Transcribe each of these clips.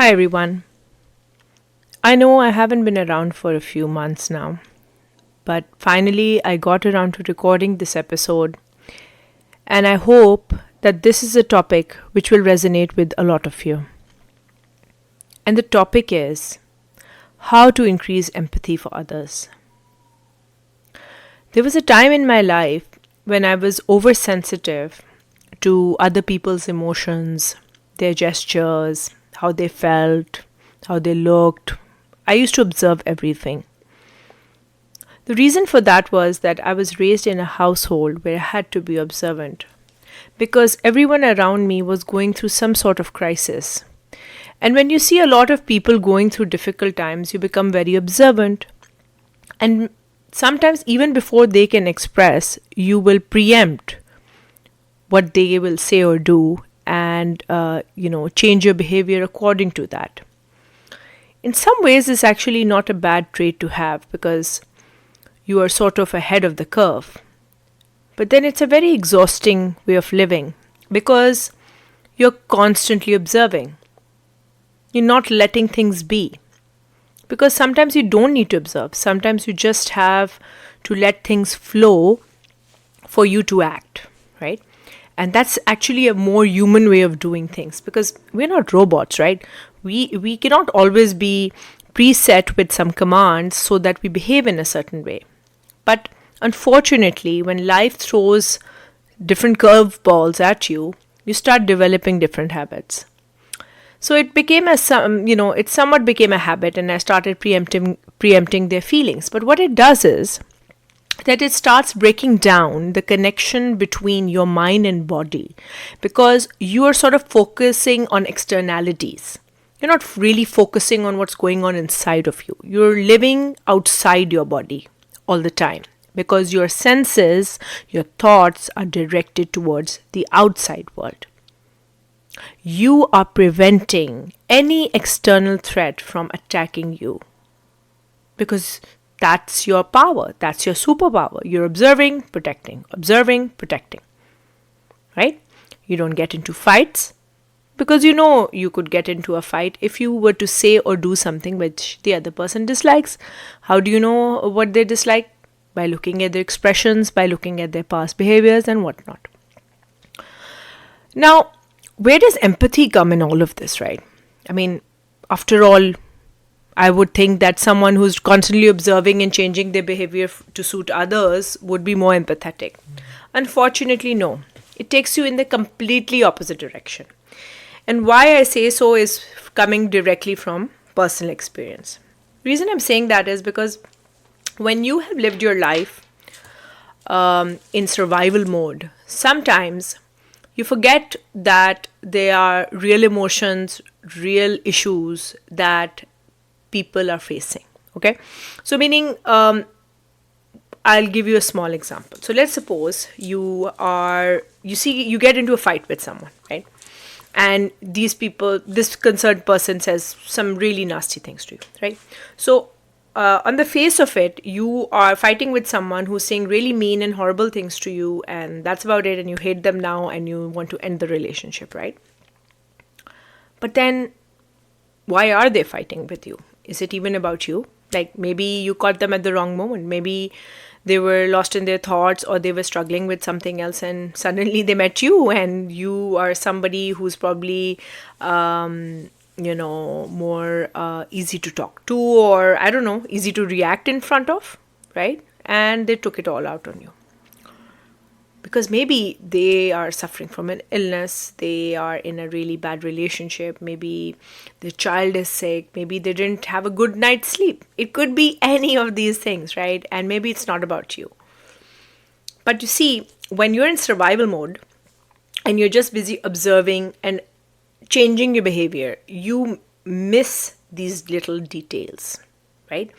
Hi everyone. I know I haven't been around for a few months now, but finally I got around to recording this episode, and I hope that this is a topic which will resonate with a lot of you. And the topic is how to increase empathy for others. There was a time in my life when I was oversensitive to other people's emotions, their gestures, how they felt, how they looked. I used to observe everything. The reason for that was that I was raised in a household where I had to be observant because everyone around me was going through some sort of crisis. And when you see a lot of people going through difficult times, you become very observant. And sometimes, even before they can express, you will preempt what they will say or do and change your behavior according to that. In some ways, it's actually not a bad trait to have because you are sort of ahead of the curve. But then it's a very exhausting way of living because you're constantly observing. You're not letting things be. Because sometimes you don't need to observe. Sometimes you just have to let things flow for you to act, right? And that's actually a more human way of doing things because we're not robots, right? We cannot always be preset with some commands so that we behave in a certain way. But unfortunately, when life throws different curveballs at you, you start developing different habits. So it somewhat became a habit, and I started preempting their feelings. But what it does is that it starts breaking down the connection between your mind and body because you are sort of focusing on externalities. You're not really focusing on what's going on inside of you. You're living outside your body all the time because your senses, your thoughts are directed towards the outside world. You are preventing any external threat from attacking you because that's your power. That's your superpower. You're observing, protecting, right? You don't get into fights because you know you could get into a fight if you were to say or do something which the other person dislikes. How do you know what they dislike? By looking at their expressions, by looking at their past behaviors and whatnot. Now, where does empathy come in all of this, right? I mean, after all, I would think that someone who's constantly observing and changing their behavior to suit others would be more empathetic. Unfortunately, no. It takes you in the completely opposite direction. And why I say so is coming directly from personal experience. The reason I'm saying that is because when you have lived your life in survival mode, sometimes you forget that there are real emotions, real issues that people are facing. Okay, so meaning I'll give you a small example. So let's suppose you get into a fight with someone, right? And this concerned person says some really nasty things to you, right? So on the face of it, you are fighting with someone who's saying really mean and horrible things to you, and that's about it, and you hate them now and you want to end the relationship, right? But then why are they fighting with you? Is it even about you? Like maybe you caught them at the wrong moment. Maybe they were lost in their thoughts or they were struggling with something else and suddenly they met you and you are somebody who's probably, more easy to talk to or I don't know, easy to react in front of, right? And they took it all out on you. Because maybe they are suffering from an illness, they are in a really bad relationship, maybe their child is sick, maybe they didn't have a good night's sleep. It could be any of these things, right? And maybe it's not about you. But you see, when you're in survival mode and you're just busy observing and changing your behavior, you miss these little details, right?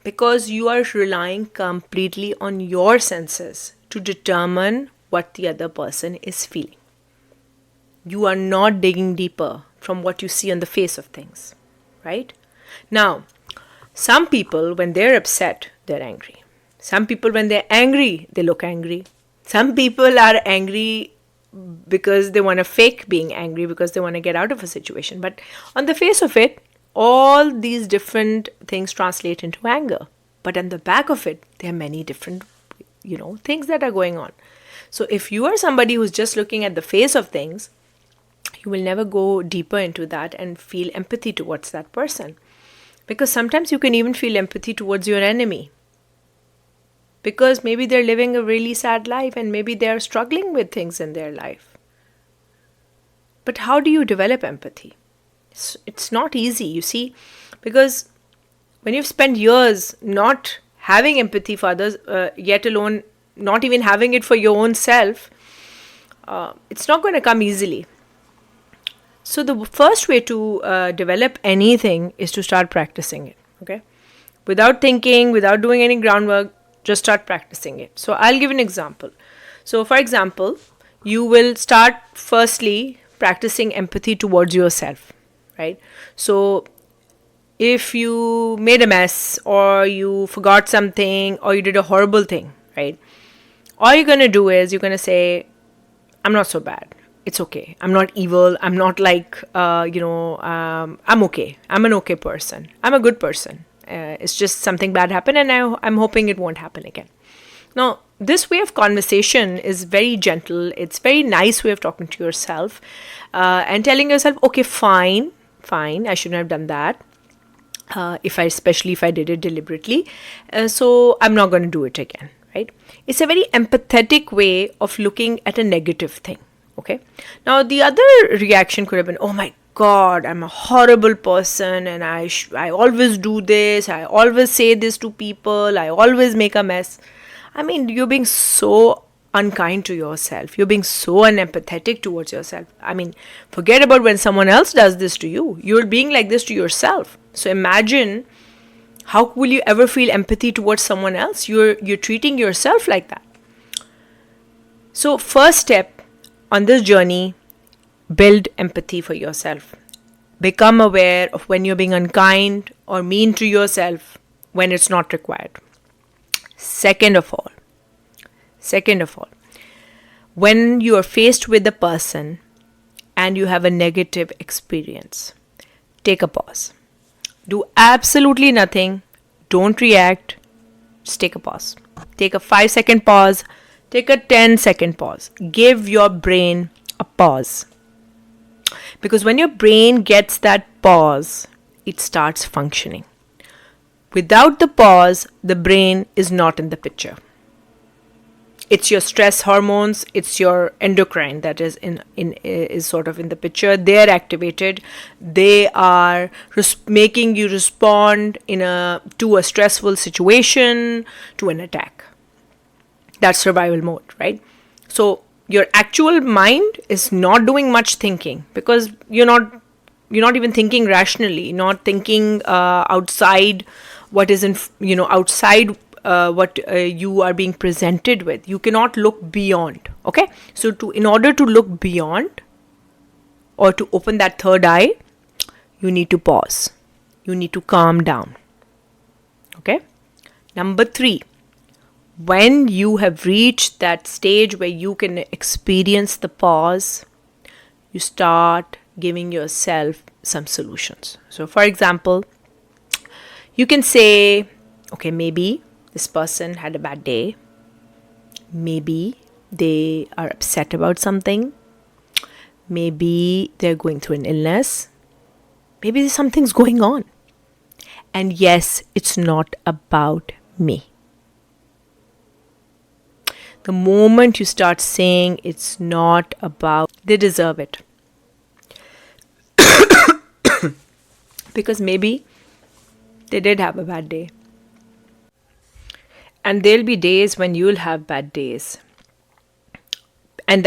Because you are relying completely on your senses to determine what the other person is feeling. You are not digging deeper from what you see on the face of things, right? Now, some people, when they're upset, they're angry. Some people, when they're angry, they look angry. Some people are angry because they want to fake being angry, because they want to get out of a situation. But on the face of it, all these different things translate into anger. But on the back of it, there are many different, things that are going on. So if you are somebody who's just looking at the face of things, you will never go deeper into that and feel empathy towards that person. Because sometimes you can even feel empathy towards your enemy. Because maybe they're living a really sad life and maybe they're struggling with things in their life. But how do you develop empathy? It's not easy, you see, because when you've spent years not having empathy for others, yet alone not even having it for your own self, it's not going to come easily. So the first way to develop anything is to start practicing it, okay? Without thinking, without doing any groundwork, just start practicing it. So I'll give an example. So for example, you will start firstly practicing empathy towards yourself, right? So if you made a mess or you forgot something or you did a horrible thing, right? All you're going to do is you're going to say, I'm not so bad. It's okay. I'm not evil. I'm not like, I'm okay. I'm an okay person. I'm a good person. It's just something bad happened and I'm hoping it won't happen again. Now, this way of conversation is very gentle. It's very nice way of talking to yourself and telling yourself, okay, fine, I shouldn't have done that. Especially if I did it deliberately. So I'm not going to do it again, right? It's a very empathetic way of looking at a negative thing. Okay. Now, the other reaction could have been, oh my God, I'm a horrible person and I always do this. I always say this to people. I always make a mess. I mean, you're being so unkind to yourself. You're being so unempathetic towards yourself. I mean, forget about when someone else does this to you. You're being like this to yourself. So imagine, how will you ever feel empathy towards someone else? You're treating yourself like that. So first step on this journey, build empathy for yourself. Become aware of when you're being unkind or mean to yourself when it's not required. Second of all, when you are faced with a person and you have a negative experience, take a pause. Do absolutely nothing. Don't react. Just take a pause. Take a 5-second pause. Take a 10-second pause. Give your brain a pause. Because when your brain gets that pause, it starts functioning. Without the pause, the brain is not in the picture. It's your stress hormones, it's your endocrine that is is sort of in the picture. They're activated. They are making you respond to a stressful situation, to an attack. That's survival mode, right? So your actual mind is not doing much thinking because you're not even thinking rationally, not thinking outside what is outside what you are being presented with. You cannot look beyond. Okay, so in order to look beyond or to open that third eye, you need to pause. You need to calm down. Okay. Number 3. When you have reached that stage where you can experience the pause, you start giving yourself some solutions. So for example, you can say, okay, maybe this person had a bad day. Maybe they are upset about something. Maybe they're going through an illness. Maybe something's going on. And yes, it's not about me. The moment you start saying it's not about, they deserve it. Because maybe they did have a bad day. And there'll be days when you'll have bad days. And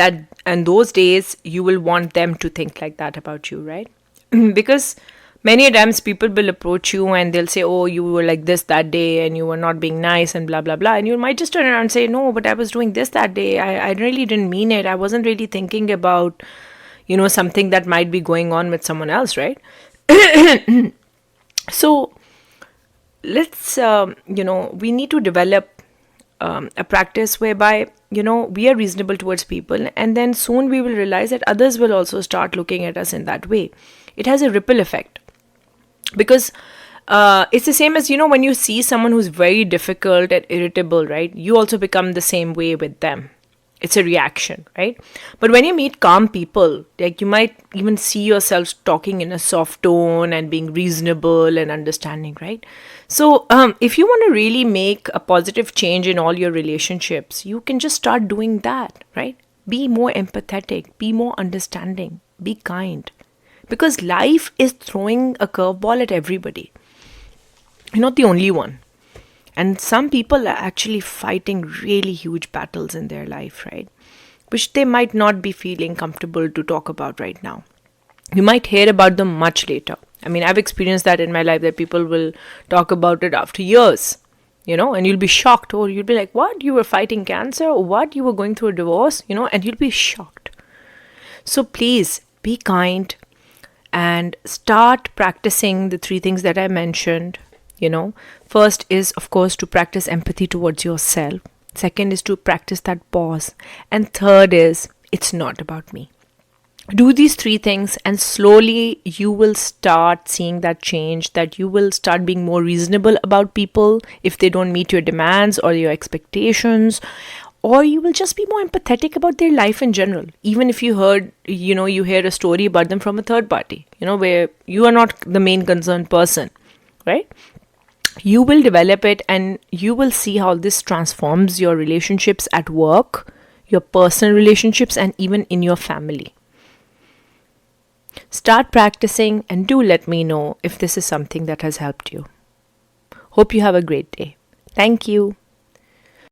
those days you will want them to think like that about you, right? Because many times people will approach you and they'll say, oh, you were like this that day and you were not being nice and blah, blah, blah. And you might just turn around and say, no, but I was doing this that day. I really didn't mean it. I wasn't really thinking about, something that might be going on with someone else, right? So let's, we need to develop a practice whereby, we are reasonable towards people, and then soon we will realize that others will also start looking at us in that way. It has a ripple effect, because it's the same as, when you see someone who's very difficult and irritable, right? You also become the same way with them. It's a reaction, right? But when you meet calm people, like, you might even see yourself talking in a soft tone and being reasonable and understanding, right? So if you want to really make a positive change in all your relationships, you can just start doing that, right? Be more empathetic, be more understanding, be kind. Because life is throwing a curveball at everybody. You're not the only one. And some people are actually fighting really huge battles in their life, right? Which they might not be feeling comfortable to talk about right now. You might hear about them much later. I mean, I've experienced that in my life, that people will talk about it after years, and you'll be shocked, or you'll be like, what? You were fighting cancer? Or what? You were going through a divorce? And you'll be shocked. So please be kind and start practicing the 3 things that I mentioned. First is, of course, to practice empathy towards yourself. Second is to practice that pause. And third is, it's not about me. Do these 3 things, and slowly you will start seeing that change, that you will start being more reasonable about people if they don't meet your demands or your expectations, or you will just be more empathetic about their life in general. Even if you hear a story about them from a third party, where you are not the main concerned person, right? You will develop it, and you will see how this transforms your relationships at work, your personal relationships, and even in your family. Start practicing, and do let me know if this is something that has helped you. Hope you have a great day. Thank you.